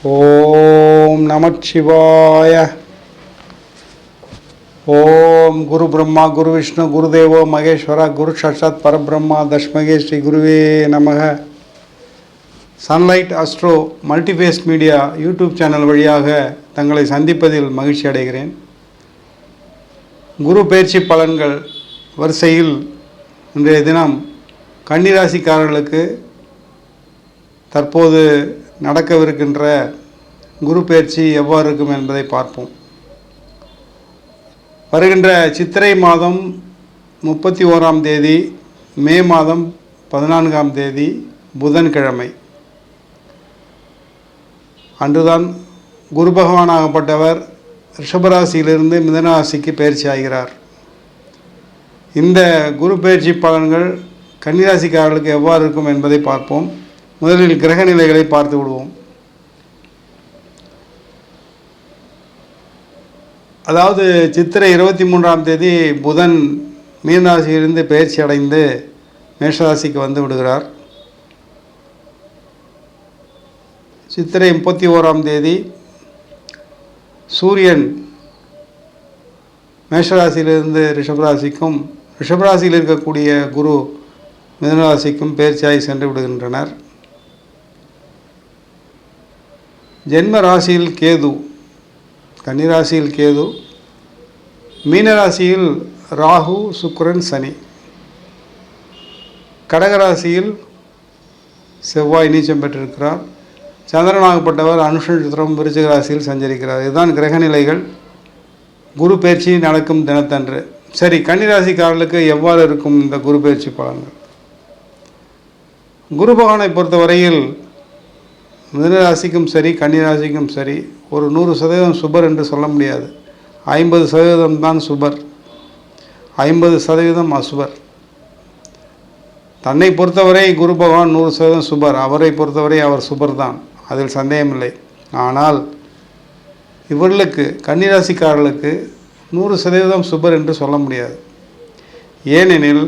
ஓம் நமச்சிவாய. ஓம் குரு பிரம்மா குரு விஷ்ணு குருதேவோ மகேஸ்வரா குரு சாட்சாத் பரபிரம்மா தஸ்மகே ஸ்ரீ குருவே நமக. Sunlight astro multiphase media YouTube channel வழியாக தங்களை சந்திப்பதில் மகிழ்ச்சி அடைகிறேன். குரு பயிற்சி பலன்கள் வரிசையில் இன்றைய தினம் கன்னிராசிக்காரர்களுக்கு தற்போது நடக்கவிருக்கின்ற குரு பயிற்சி எவ்வாறு இருக்கும் என்பதை பார்ப்போம். வருகின்ற சித்திரை மாதம் 31ஆம் தேதி, மே மாதம் 14ஆம் தேதி புதன்கிழமை அன்றுதான் குரு பகவானாகப்பட்டவர் ரிஷபராசியிலிருந்து மிதனராசிக்கு பயிற்சி ஆகிறார். இந்த குரு பயிற்சி பலன்கள் கன்னிராசிக்காரர்களுக்கு எவ்வாறு இருக்கும் என்பதை பார்ப்போம். முதலில் கிரக நிலைகளை பார்த்து விடுவோம். அதாவது சித்திரை 23ஆம் தேதி புதன் மீனராசியிலிருந்து பயிற்சி அடைந்து மேஷராசிக்கு வந்து விடுகிறார். சித்திரை 31ஆம் தேதி சூரியன் மேஷராசியிலிருந்து ரிஷபராசிக்கும், ரிஷபராசியில் இருக்கக்கூடிய குரு மிதனராசிக்கும் பயிற்சியாகி சென்று விடுகின்றனர். ஜென்ம ராசியில் கேது, கன்னிராசியில் கேது, மீனராசியில் ராகு சுக்கிரன் சனி, கடகராசியில் செவ்வாய் நீச்சம் பெற்றிருக்கிறார். சந்திரனாகப்பட்டவர் அனுஷ நட்சத்திரம் விருச்சிக ராசியில் சஞ்சரிக்கிறார். இதுதான் கிரகநிலைகள் குரு பயிற்சி நடக்கும் தினத்தன்று. சரி, கன்னிராசிக்காரர்களுக்கு எவ்வாறு இருக்கும் இந்த குரு பயிற்சி பலன்கள்? குரு பகவானை பொறுத்தவரையில் மிதனராசிக்கும் சரி கன்னிராசிக்கும் சரி ஒரு 100% சுபர் என்று சொல்ல முடியாது. 50% தான் சுபர், 50% அசுபர். தன்னை பொறுத்தவரை குரு பகவான் 100% சுபர், அவரை பொறுத்தவரை அவர் சுபர் தான், அதில் சந்தேகமில்லை. ஆனால் இவர்களுக்கு கன்னிராசிக்காரர்களுக்கு 100% சுபர் என்று சொல்ல முடியாது. ஏனெனில்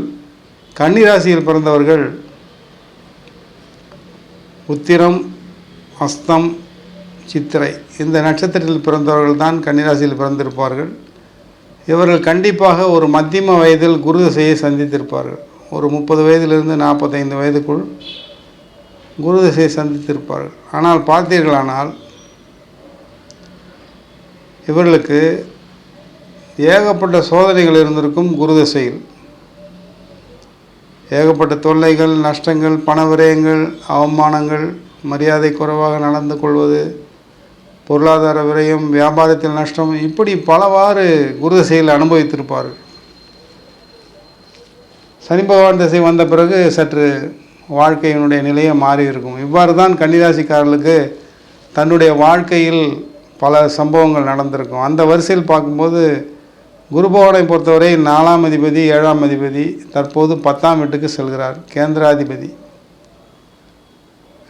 கன்னிராசியில் பிறந்தவர்கள் உத்திரம், அஸ்தம், சித்திரை இந்த நட்சத்திரத்தில் பிறந்தவர்கள் தான் கன்னிராசியில் பிறந்திருப்பார்கள். இவர்கள் கண்டிப்பாக ஒரு மத்தியம வயதில் குரு திசையை சந்தித்திருப்பார்கள். ஒரு 30 வயதிலிருந்து 45 வயதுக்குள் குரு திசையை சந்தித்திருப்பார்கள். ஆனால் பார்த்தீர்களானால் இவர்களுக்கு ஏகப்பட்ட சோதனைகள் இருந்திருக்கும். குரு திசையில் ஏகப்பட்ட தொல்லைகள், நஷ்டங்கள், பண விரயங்கள், அவமானங்கள், மரியாதை குறைவாக நடந்து கொள்வது, பொருளாதார விரயம், வியாபாரத்தில் நஷ்டம், இப்படி பலவாறு குரு திசையில் அனுபவித்திருப்பார்கள். சனி பகவான் திசை வந்த பிறகு சற்று வாழ்க்கையினுடைய நிலையை மாறி இருக்கும். இவ்வாறு தான் கன்னிராசிக்காரர்களுக்கு தன்னுடைய வாழ்க்கையில் பல சம்பவங்கள் நடந்திருக்கும். அந்த வரிசையில் பார்க்கும்போது குரு பகவானை பொறுத்தவரை 4ஆம் அதிபதி 7ஆம் அதிபதி தற்போது 10ஆம் வீட்டுக்கு செல்கிறார். கேந்திராதிபதி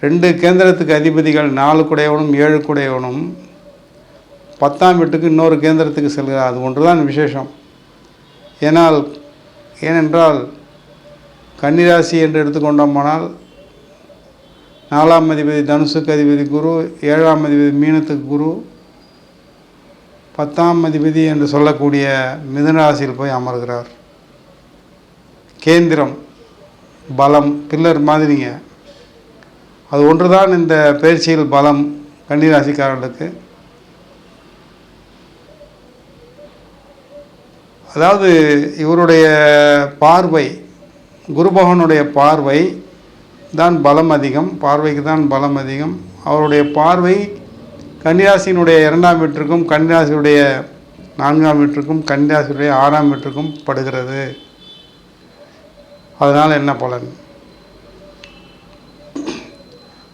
2 கேந்திரத்துக்கு அதிபதிகள் 4 குடையவனும் 7 குடையவனும் 10ஆம் வீட்டுக்கு இன்னொரு கேந்திரத்துக்கு செல்கிறார். அது ஒன்றுதான் விசேஷம். ஏனென்றால் கன்னிராசி என்று எடுத்துக்கொண்டோமானால் 4ஆம் அதிபதி தனுசுக்கு அதிபதி குரு, 7ஆம் அதிபதி மீனத்துக்கு குரு, 10ஆம் அதிபதி என்று சொல்லக்கூடிய மிதுனராசியில் போய் அமர்கிறார். கேந்திரம், பலம், பில்லர் மாதிரிங்க. அது ஒன்றுதான் இந்த பயிற்சியில் பலம் கன்னிராசிக்காரர்களுக்கு. அதாவது இவருடைய பார்வை, குரு பகவானுடைய பார்வை தான் பலம் அதிகம், பார்வைக்கு தான் பலம் அதிகம். அவருடைய பார்வை கன்னிராசியினுடைய 2ஆம் வீட்டிற்கும், கன்னிராசியுடைய 4ஆம் வீட்டிற்கும், கன்னிராசியுடைய 6ஆம் வீட்டிற்கும் படுகிறது. அதனால் என்ன பலன்?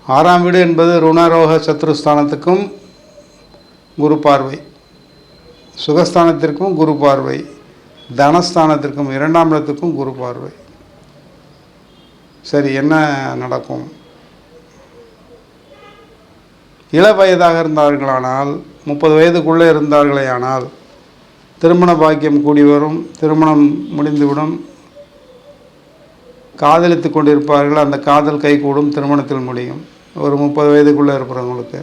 6ஆம் வீடு என்பது ருணரோக சத்ருஸ்தானத்துக்கும் குரு பார்வை, சுகஸ்தானத்திற்கும் குரு பார்வை, தனஸ்தானத்திற்கும் 2ஆம் இடத்துக்கும் குரு பார்வை. சரி, என்ன நடக்கும்? இள வயதாக இருந்தார்களானால், 30 வயதுக்குள்ளே இருந்தார்களேயானால் திருமண பாக்கியம் கூடி வரும், திருமணம் முடிந்துவிடும். காதலித்து கொண்டிருப்பார்கள், அந்த காதல் கைகூடும், திருமணத்தில் முடியும். ஒரு 30 வயதுக்குள்ளே இருக்கிறவங்களுக்கு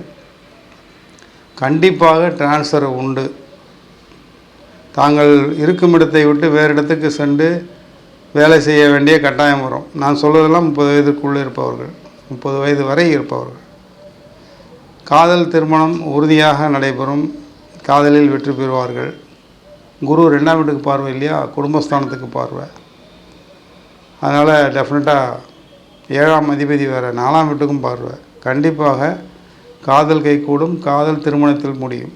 கண்டிப்பாக டிரான்ஸ்ஃபர் உண்டு. தாங்கள் இருக்கும் இடத்தை விட்டு வேறு இடத்துக்கு சென்று வேலை செய்ய வேண்டிய கட்டாயம் வரும். நான் சொல்வதெல்லாம் 30 வயதுக்குள்ளே இருப்பவர்கள், 30 வயது வரை இருப்பவர்கள். காதல் திருமணம் உறுதியாக நடைபெறும். காதலில் வெற்றி பெறுவார்கள். குரு 2ஆம் வீட்டுக்கு பார்வை இல்லையா, குடும்பஸ்தானத்துக்கு பார்வை. அதனால் டெஃபினட்டாக 7ஆம் அதிபதி வேறு, 4ஆம் வீட்டுக்கும் பார்வை. கண்டிப்பாக காதல் கைகூடும், காதல் திருமணத்தில் முடியும்.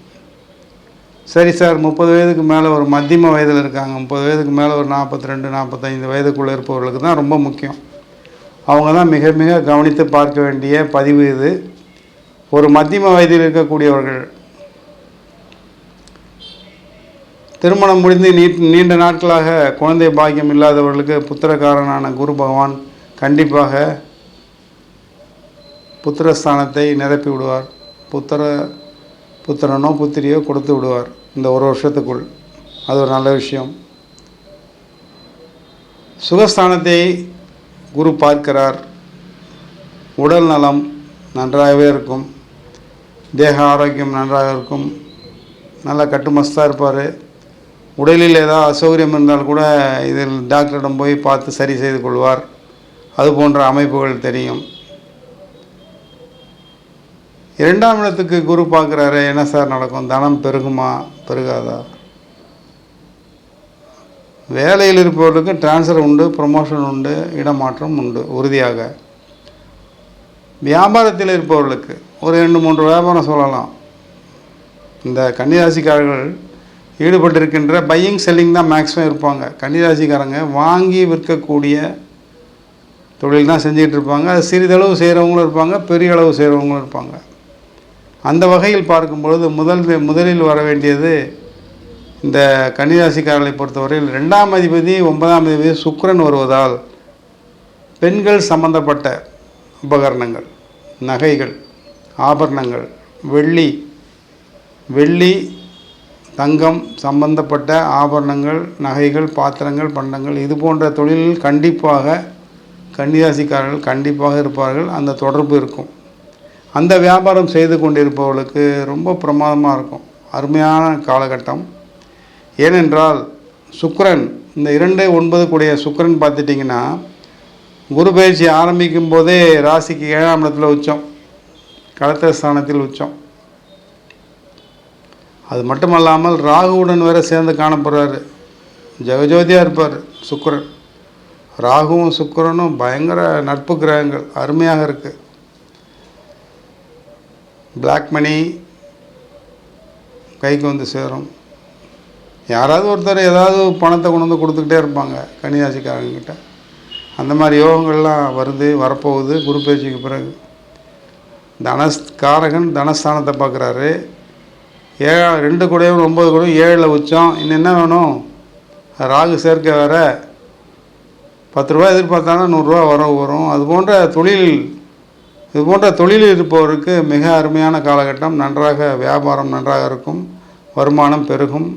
சரி சார், 30 வயதுக்கு மேலே ஒரு மத்தியம வயதில் இருக்காங்க, 30 வயதுக்கு மேலே ஒரு 42 45 வயதுக்குள்ளே இருப்பவர்களுக்கு தான் ரொம்ப முக்கியம். அவங்க தான் மிக மிக கவனித்து பார்க்க வேண்டிய பதிவு இது. ஒரு மத்தியம வயதில் இருக்கக்கூடியவர்கள் திருமணம் முடிந்து நீண்ட நாட்களாக குழந்தை பாக்கியம் இல்லாதவர்களுக்கு புத்திரக்காரனான குரு பகவான் கண்டிப்பாக புத்திரஸ்தானத்தை நிரப்பி விடுவார். புத்திரனோ புத்திரியோ கொடுத்து விடுவார் இந்த ஒரு வருஷத்துக்குள். அது ஒரு நல்ல விஷயம். சுகஸ்தானத்தை குரு பார்க்கிறார். உடல் நலம் நன்றாகவே இருக்கும், தேக ஆரோக்கியம் நன்றாக இருக்கும், நல்லா கட்டுமஸ்தாக இருப்பார். உடலில் ஏதாவது அசௌகரியம் இருந்தால் கூட இதில் டாக்டரிடம் போய் பார்த்து சரி செய்து கொள்வார். அது போன்ற அமைப்புகள் தெரியும். 2ஆம் இடத்துக்கு குரு பார்க்குறாரு. என்ன சார் நடக்கும்? தனம் பெருகுமா பெருகாதா? வேலையில் இருப்பவர்களுக்கு டிரான்ஸ்ஃபர் உண்டு, ப்ரொமோஷன் உண்டு, இடமாற்றம் உண்டு உறுதியாக. வியாபாரத்தில் இருப்பவர்களுக்கு ஒரு 2-3 வியாபாரம் சொல்லலாம். இந்த கன்னிராசிக்காரர்கள் ஈடுபட்டிருக்கின்ற பையிங் செல்லிங் தான் மேக்ஸிமம் இருப்பாங்க. கன்னிராசிக்காரங்க வாங்கி விற்கக்கூடிய தொழில் தான் செஞ்சுக்கிட்டு இருப்பாங்க. அது சிறிதளவு செய்கிறவங்களும் இருப்பாங்க, பெரிய அளவு செய்கிறவங்களும் இருப்பாங்க. அந்த வகையில் பார்க்கும்பொழுது முதலில் வர வேண்டியது இந்த கன்னிராசிக்காரர்களை பொறுத்தவரையில் 2ஆம் அதிபதி 9ஆம் அதிபதி சுக்கிரன் வருவதால் பெண்கள் சம்பந்தப்பட்ட உபகரணங்கள், நகைகள், ஆபரணங்கள், வெள்ளி தங்கம் சம்பந்தப்பட்ட ஆபரணங்கள், நகைகள், பாத்திரங்கள், பண்டங்கள், இது போன்ற தொழிலில் கண்டிப்பாக கன்னிராசிக்காரர்கள் கண்டிப்பாக இருப்பார்கள். அந்த தொடர்பு இருக்கும். அந்த வியாபாரம் செய்து கொண்டிருப்பவர்களுக்கு ரொம்ப பிரமாதமாக இருக்கும். அருமையான காலகட்டம். ஏனென்றால் சுக்கிரன், இந்த 2-9 கூடிய சுக்கிரன் பார்த்துட்டிங்கன்னா குரு பயிற்சி ஆரம்பிக்கும் போதே ராசிக்கு 7ஆம் இடத்துல உச்சம், களத்திரஸ்தானத்தில் உச்சம். அது மட்டுமல்லாமல் ராகுவுடன் வேறு சேர்ந்து காணப்படுறாரு. ஜெகஜோதியாக இருப்பார் சுக்கிரன். ராகுவும் சுக்கிரனும் பயங்கர நட்பு கிரகங்கள். அருமையாக இருக்குது. பிளாக் மணி கைக்கு வந்து சேரும். யாராவது ஒருத்தர் ஏதாவது பணத்தை கொண்டு வந்து கொடுத்துக்கிட்டே இருப்பாங்க கன்னிராசிக்காரங்கிட்ட. அந்த மாதிரி யோகங்கள்லாம் வரப்போகுது குரு பயிற்சிக்கு பிறகு. தனஸ்காரகன் தனஸ்தானத்தை பார்க்குறாரு. 2 கூடயும் 9 கூடயும் 7ல் உச்சம். இன்னும் என்ன வேணும்? ராகு சேர்க்க வேறு. 10 ரூபா எதிர்பார்த்தாங்கன்னா 100 ரூபா வரும். இது போன்ற தொழிலில் இருப்பவருக்கு மிக அருமையான காலகட்டம். நன்றாக வியாபாரம் நன்றாக இருக்கும், வருமானம் பெருகும்,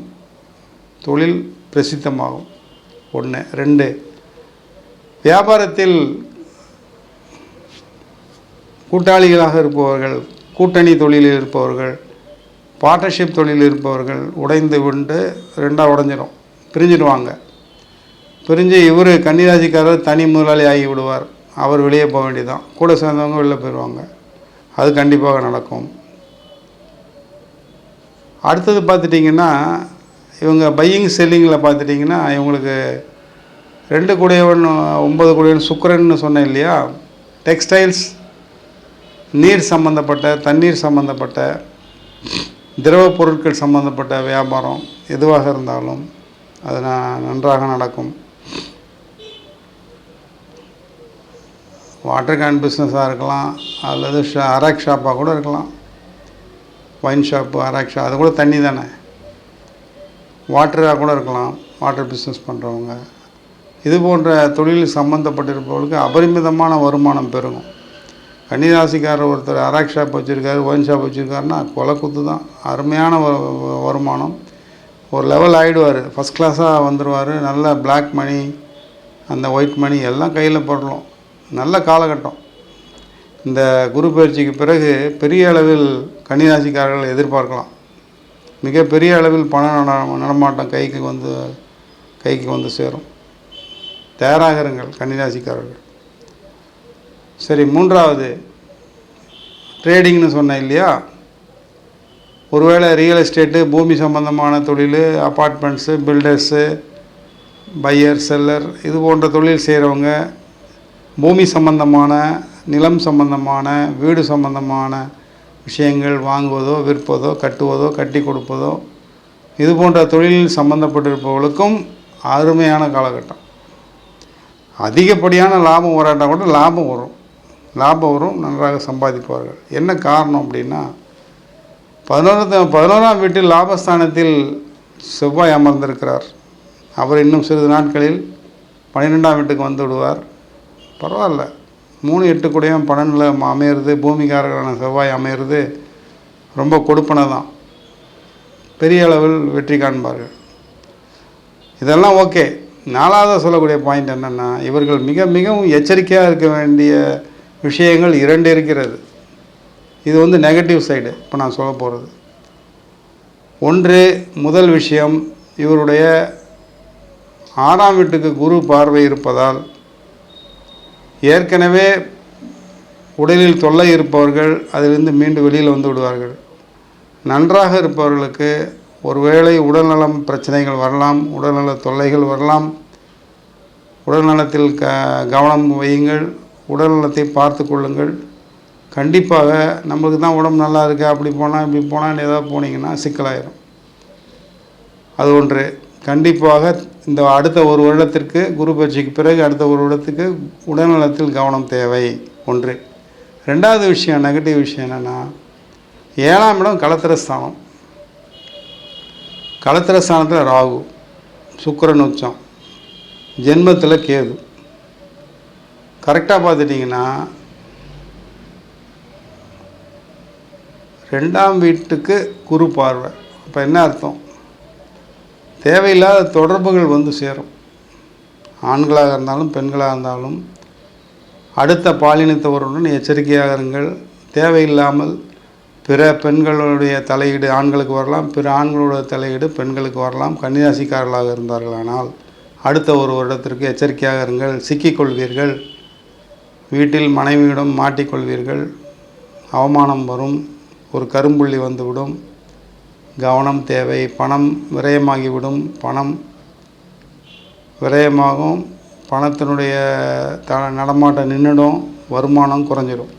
தொழில் பிரசித்தமாகும். 1. 2, வியாபாரத்தில் கூட்டாளிகளாக இருப்பவர்கள், கூட்டணி தொழிலில் இருப்பவர்கள், பார்ட்னர்ஷிப் தொழிலில் இருப்பவர்கள் உடைந்து விட்டு 2ஆக உடஞ்சிடும், பிரிஞ்சிடுவாங்க. பிரிஞ்சு இவர் கன்னிராசிக்காரர் தனி முதலாளி ஆகி விடுவார். அவர் வெளியே போக வேண்டியதான். கூட சேர்ந்தவங்க வெளில போயிடுவாங்க. அது கண்டிப்பாக நடக்கும். அடுத்தது பார்த்துட்டிங்கன்னா இவங்க பையிங் செல்லிங்கில் பார்த்துட்டிங்கன்னா இவங்களுக்கு 2 கூடையவன் 9 கூடையவன் சுக்கிரன்னு சொன்னேன் இல்லையா. டெக்ஸ்டைல்ஸ், நீர் சம்பந்தப்பட்ட, தண்ணீர் சம்பந்தப்பட்ட, திரவ பொருட்கள் சம்பந்தப்பட்ட வியாபாரம் எதுவாக இருந்தாலும் அது நன்றாக நடக்கும். வாட்டர் கேன் பிஸ்னஸாக இருக்கலாம், அல்லது அராக் ஷாப்பாக கூட இருக்கலாம். ஒயின் ஷாப்பு, அராக் ஷாப், அது கூட தண்ணி தானே. வாட்டராக கூட இருக்கலாம், வாட்டர் பிஸ்னஸ் பண்ணுறவங்க. இது போன்ற தொழில் சம்மந்தப்பட்டிருப்பவர்களுக்கு அபரிமிதமான வருமானம் பெருகும். கன்னிராசிக்காரர் ஒருத்தர் அராக் ஷாப் வச்சுருக்காரு, ஒயின் ஷாப் வச்சுருக்காருன்னா கொலை குத்து தான். அருமையான வருமானம். ஒரு லெவல் ஆகிடுவார், ஃபஸ்ட் கிளாஸாக வந்துடுவார். நல்ல பிளாக் மணி, அந்த ஒயிட் மணி எல்லாம் கையில் போடலாம். நல்ல காலகட்டம். இந்த குரு பயிற்சிக்கு பிறகு பெரிய அளவில் கன்னிராசிக்காரர்கள் எதிர்பார்க்கலாம். மிகப்பெரிய அளவில் பண நடமாட்டம் கைக்கு வந்து சேரும். தயாராக இருங்கள் கன்னிராசிக்காரர்கள். சரி, மூன்றாவது ட்ரேடிங்னு சொன்னேன் இல்லையா? ஒருவேளை ரியல் எஸ்டேட்டு, பூமி சம்பந்தமான தொழில், அப்பார்ட்மெண்ட்ஸு, பில்டர்ஸு, பையர், செல்லர், இது போன்ற தொழில் செய்கிறவங்க, பூமி சம்பந்தமான, நிலம் சம்பந்தமான, வீடு சம்பந்தமான விஷயங்கள் வாங்குவதோ, விற்பதோ, கட்டுவதோ, கட்டி கொடுப்பதோ, இது போன்ற தொழிலில் சம்பந்தப்பட்டிருப்பவர்களுக்கும் அருமையான காலகட்டம். அதிகப்படியான லாபம் வராட்டால் கூட லாபம் வரும், நன்றாக சம்பாதிப்பார்கள். என்ன காரணம் அப்படின்னா, 11ஆம் வீட்டில் லாபஸ்தானத்தில் செவ்வாய் அமர்ந்திருக்கிறார். அவர் இன்னும் சிறிது நாட்களில் 12ஆம் வீட்டுக்கு வந்து விடுவார். பரவாயில்ல, 3-8 கூடயும் 12 அமையிறது, பூமிக்காரர்களான செவ்வாய் அமையிறது ரொம்ப கொடுப்பனை தான். பெரிய அளவில் வெற்றி காண்பார்கள். இதெல்லாம் ஓகே. 4வது சொல்லக்கூடிய பாயிண்ட் என்னென்னா, இவர்கள் மிகவும் எச்சரிக்கையாக இருக்க வேண்டிய விஷயங்கள் 2 இருக்கிறது. இது நெகட்டிவ் சைடு. இப்போ நான் சொல்ல போகிறது முதல் விஷயம், இவருடைய 6ஆம் வீட்டுக்கு குரு பார்வை இருப்பதால் ஏற்கனவே உடலில் தொல்லை இருப்பவர்கள் அதிலிருந்து மீண்டும் வெளியில் வந்து விடுவார்கள். நன்றாக இருப்பவர்களுக்கு ஒருவேளை உடல்நலம் பிரச்சனைகள் வரலாம், உடல்நல தொல்லைகள் வரலாம். உடல்நலத்தில் கவனம் வையுங்கள், உடல்நலத்தை பார்த்து கொள்ளுங்கள். கண்டிப்பாக நம்மளுக்கு தான் உடம்பு நல்லா இருக்குது, அப்படி போனால் இப்படி போனால் ஏதாவது போனீங்கன்னா சிக்கலாயிரும். அது ஒன்று. கண்டிப்பாக இந்த அடுத்த 1 வருடத்திற்கு, குரு பயிற்சிக்கு பிறகு அடுத்த 1 வருடத்துக்கு உடல்நலத்தில் கவனம் தேவை. 1. 2வது விஷயம், நெகட்டிவ் விஷயம் என்னென்னா, 7ஆம் இடம் களத்திரஸ்தானம். களத்திரஸ்தானத்தில் ராகு, சுக்கிரன் உச்சம், ஜென்மத்தில் கேது. கரெக்டாக பார்த்துட்டிங்கன்னா 2ஆம் வீட்டுக்கு குரு பார்வை. அப்போ என்ன அர்த்தம்? தேவையில்லாத தொடர்புகள் சேரும். ஆண்களாக இருந்தாலும் பெண்களாக இருந்தாலும் அடுத்த பாலினத்தவருடன் எச்சரிக்கையாக இருங்கள். தேவையில்லாமல் பிற பெண்களுடைய தலையீடு ஆண்களுக்கு வரலாம், பிற ஆண்களுடைய தலையீடு பெண்களுக்கு வரலாம். கன்னிராசிக்காரர்களாக இருந்தார்களானால் அடுத்த 1 வருடத்திற்கு எச்சரிக்கையாக இருங்கள். சிக்கிக்கொள்வீர்கள். வீட்டில் மனைவியிடம் மாட்டிக்கொள்வீர்கள். அவமானம் வரும், ஒரு கரும்புள்ளி வந்துவிடும். கவனம் தேவை. பணம் விரயமாகிவிடும். பணம் விரயமாகும். பணத்தினுடைய நடமாட்டம் நின்றுடும். வருமானம் குறைஞ்சிடும்.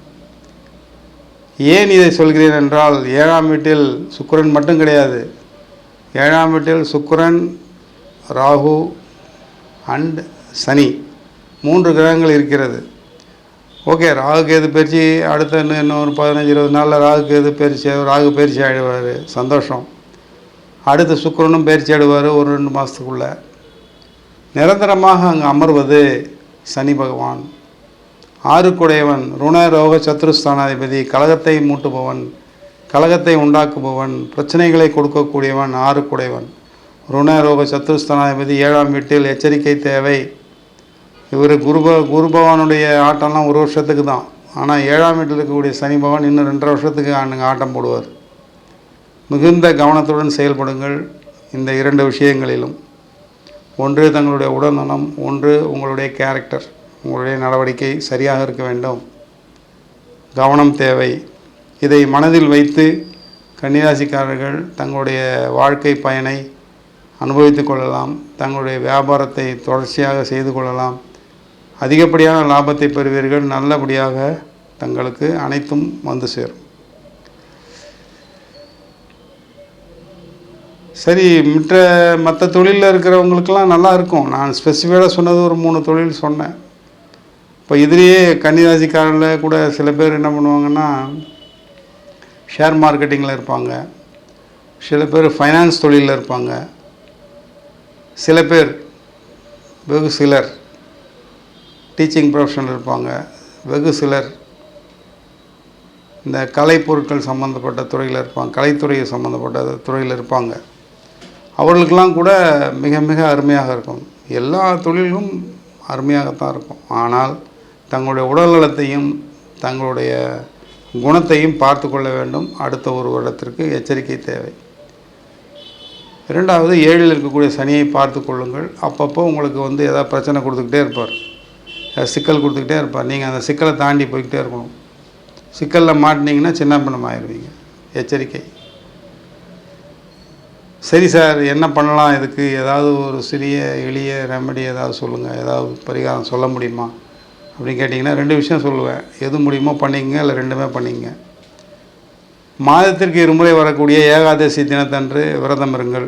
ஏன் இதை சொல்கிறேன் என்றால், 7ஆம் வீட்டில் சுக்கிரன் மட்டும் கிடையாது. 7ஆம் வீட்டில் சுக்கிரன், ராகு அண்ட் சனி 3 கிரகங்கள் இருக்கிறது. ஓகே, ராகு கேது பயிற்சி அடுத்த இன்னொரு 15-20 நாளில் ராகு பயிற்சி ஆகிடுவார். சந்தோஷம். அடுத்து சுக்கிரனும் பயிற்சி ஆகிடுவார் ஒரு 2 மாதத்துக்குள்ளே. நிரந்தரமாக அங்கே அமர்வது சனி பகவான். 6குடையவன், ருண ரோக சத்ருஸ்தானாதிபதி, கலகத்தை மூட்டுபவன், கலகத்தை உண்டாக்குபவன், பிரச்சனைகளை கொடுக்கக்கூடியவன். 6குடையவன், ருண ரோக சத்ருஸ்தானாதிபதி 7ஆம் வீட்டில். எச்சரிக்கை தேவை. இவர் குரு பகவானுடைய ஆட்டம்லாம் 1 வருஷத்துக்கு தான். ஆனால் 7ஆம் வீட்டில் இருக்கக்கூடிய சனி பகவான் இன்னும் 2.5 வருஷத்துக்கு ஆட்டம் போடுவார். மிகுந்த கவனத்துடன் செயல்படுங்கள் இந்த 2 விஷயங்களிலும். 1 தங்களுடைய உடல்நலம், 1 உங்களுடைய கேரக்டர், உங்களுடைய நடவடிக்கை சரியாக இருக்க வேண்டும். கவனம் தேவை. இதை மனதில் வைத்து கன்னிராசிக்காரர்கள் தங்களுடைய வாழ்க்கை பயனை அனுபவித்து கொள்ளலாம். தங்களுடைய வியாபாரத்தை தொடர்ச்சியாக செய்து கொள்ளலாம். அதிகப்படியான லாபத்தை பெறுவீர்கள். நல்லபடியாக தங்களுக்கு அனைத்தும் வந்து சேரும். சரி, மற்ற தொழிலில் இருக்கிறவங்களுக்கெல்லாம் நல்லா இருக்கும். நான் ஸ்பெசிஃபைடாக சொன்னது ஒரு 3 தொழில் சொன்னேன். இப்போ இதுலேயே கன்னிராசிக்காரர்கள் கூட சில பேர் என்ன பண்ணுவாங்கன்னா, ஷேர் மார்க்கெட்டிங்கில் இருப்பாங்க, சில பேர் ஃபைனான்ஸ் தொழிலில் இருப்பாங்க, சில பேர் வெகு சிலர் டீச்சிங் ப்ரொஃபஷனில் இருப்பாங்க, வெகு சிலர் இந்த கலைப்பொருட்கள் சம்மந்தப்பட்ட துறையில் இருப்பாங்க, கலைத்துறையை சம்மந்தப்பட்ட துறையில் இருப்பாங்க. அவர்களுக்கெல்லாம் கூட மிக மிக அருமையாக இருக்கும். எல்லா தொழிலும் அருமையாகத்தான் இருக்கும். ஆனால் தங்களுடைய உடல் நலத்தையும் தங்களுடைய குணத்தையும் பார்த்து கொள்ள வேண்டும். அடுத்த ஒரு வருடத்திற்கு எச்சரிக்கை தேவை. 2வது 7ல் இருக்கக்கூடிய சனியை பார்த்து கொள்ளுங்கள். அப்பப்போ உங்களுக்கு வந்து ஏதாவது பிரச்சனை கொடுத்துக்கிட்டே இருப்பார், சிக்கல் கொடுத்துக்கிட்டே இருப்பார். நீங்கள் அந்த சிக்கலை தாண்டி போய்கிட்டே இருக்கணும். சிக்கலில் மாட்டினீங்கன்னா சின்ன பின்னம் ஆயிடுவீங்க. எச்சரிக்கை. சரி சார், என்ன பண்ணலாம், இதுக்கு ஏதாவது ஒரு சிறிய எளிய ரெமெடி ஏதாவது சொல்லுங்கள், ஏதாவது பரிகாரம் சொல்ல முடியுமா அப்படின்னு கேட்டிங்கன்னா 2 விஷயம் சொல்லுவேன். எது முடியுமோ பண்ணிக்கங்க, இல்லை 2மே பண்ணிக்கங்க. மாதத்திற்கு 2 முறை வரக்கூடிய ஏகாதசி தினத்தன்று விரதம் இருங்கள்.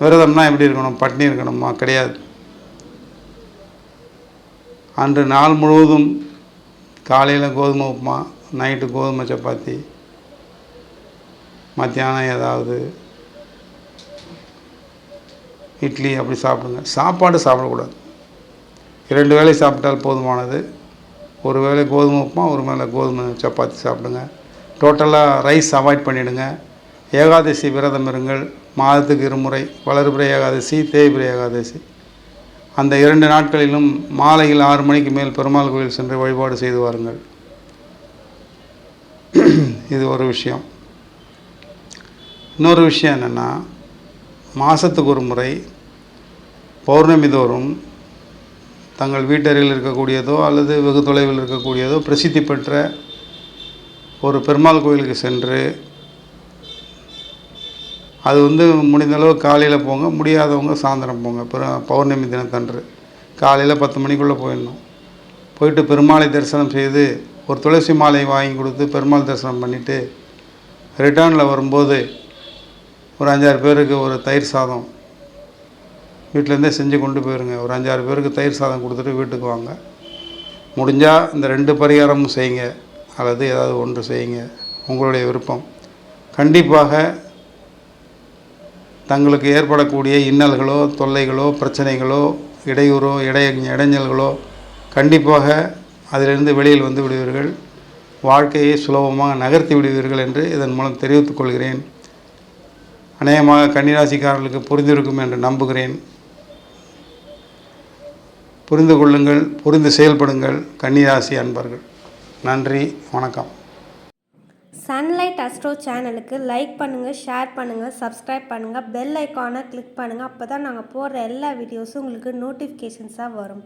விரதம்னா எப்படி இருக்கணும்? பட்னி இருக்கணுமா? கிடையாது. அன்று நாள் முழுவதும் காலையில் கோதுமை உப்புமா, நைட்டு கோதுமை சப்பாத்தி, மத்தியானம் ஏதாவது இட்லி அப்படி சாப்பிடுங்க. சாப்பாடு சாப்பிடக்கூடாது. 2 வேளை சாப்பிட்டால் போதுமானது. ஒரு வேளை கோதுமை உப்புமா, ஒரு வேளை கோதுமை சப்பாத்தி சாப்பிடுங்க. டோட்டலாக ரைஸ் அவாய்ட் பண்ணிவிடுங்க. ஏகாதசி விரதம் இருங்கள். மாதத்துக்கு 2 முறை, வளர்பிறை ஏகாதசி, தேய்பிறை ஏகாதசி. அந்த 2 நாட்களிலும் மாலையில் 6 மணிக்கு மேல் பெருமாள் கோயில் சென்று வழிபாடு செய்து வாருங்கள். இது ஒரு விஷயம். இன்னொரு விஷயம் என்னென்னா, மாதத்துக்கு ஒரு முறை பௌர்ணமி தோறும் தங்கள் வீட்டறையில் இருக்கக்கூடியதோ அல்லது வெகு தொலைவில் இருக்கக்கூடியதோ பிரசித்தி பெற்ற ஒரு பெருமாள் கோயிலுக்கு சென்று, அது வந்து முடிந்தளவு காலையில் போங்க, முடியாதவங்க சாயந்தரம் போங்க. பௌர்ணமி தினத்தன்று காலையில் 10 மணிக்குள்ளே போயிடணும். போயிட்டு பெருமாளை தரிசனம் செய்து ஒரு துளசி மாலை வாங்கி கொடுத்து பெருமாள் தரிசனம் பண்ணிவிட்டு ரிட்டர்னில் வரும்போது ஒரு 5-6 பேருக்கு ஒரு தயிர் சாதம் வீட்டிலேருந்தே செஞ்சு கொண்டு போயிருங்க. ஒரு 5-6 பேருக்கு தயிர் சாதம் கொடுத்துட்டு வீட்டுக்கு வாங்க. முடிஞ்சால் இந்த 2 பரிகாரமும் செய்யுங்க, அல்லது ஏதாவது ஒன்று செய்யுங்க, உங்களுடைய விருப்பம். கண்டிப்பாக தங்களுக்கு ஏற்படக்கூடிய இன்னல்களோ, தொல்லைகளோ, பிரச்சனைகளோ, இடையூறோ, இடைஞ்சல்களோ கண்டிப்பாக அதிலிருந்து வெளியில் வந்து விடுவீர்கள். வாழ்க்கையை சுலபமாக நகர்த்தி விடுவீர்கள் என்று இதன் மூலம் தெரிவித்துக் கொள்கிறேன். அநேகமாக கன்னிராசிக்காரர்களுக்கு புரிந்திருக்கும் என்று நம்புகிறேன். புரிந்து கொள்ளுங்கள், புரிந்து செயல்படுங்கள் கன்னிராசி அன்பர்கள். நன்றி, வணக்கம். சன்லைட் அஸ்ட்ரோ சேனலுக்கு லைக் பண்ணுங்கள், ஷேர் பண்ணுங்கள், சப்ஸ்கிரைப் பண்ணுங்கள், பெல் ஐக்கானை கிளிக் பண்ணுங்கள். அப்போ தான் நாங்கள் போடுற எல்லா வீடியோஸும் உங்களுக்கு நோட்டிஃபிகேஷன்ஸாக வரும்.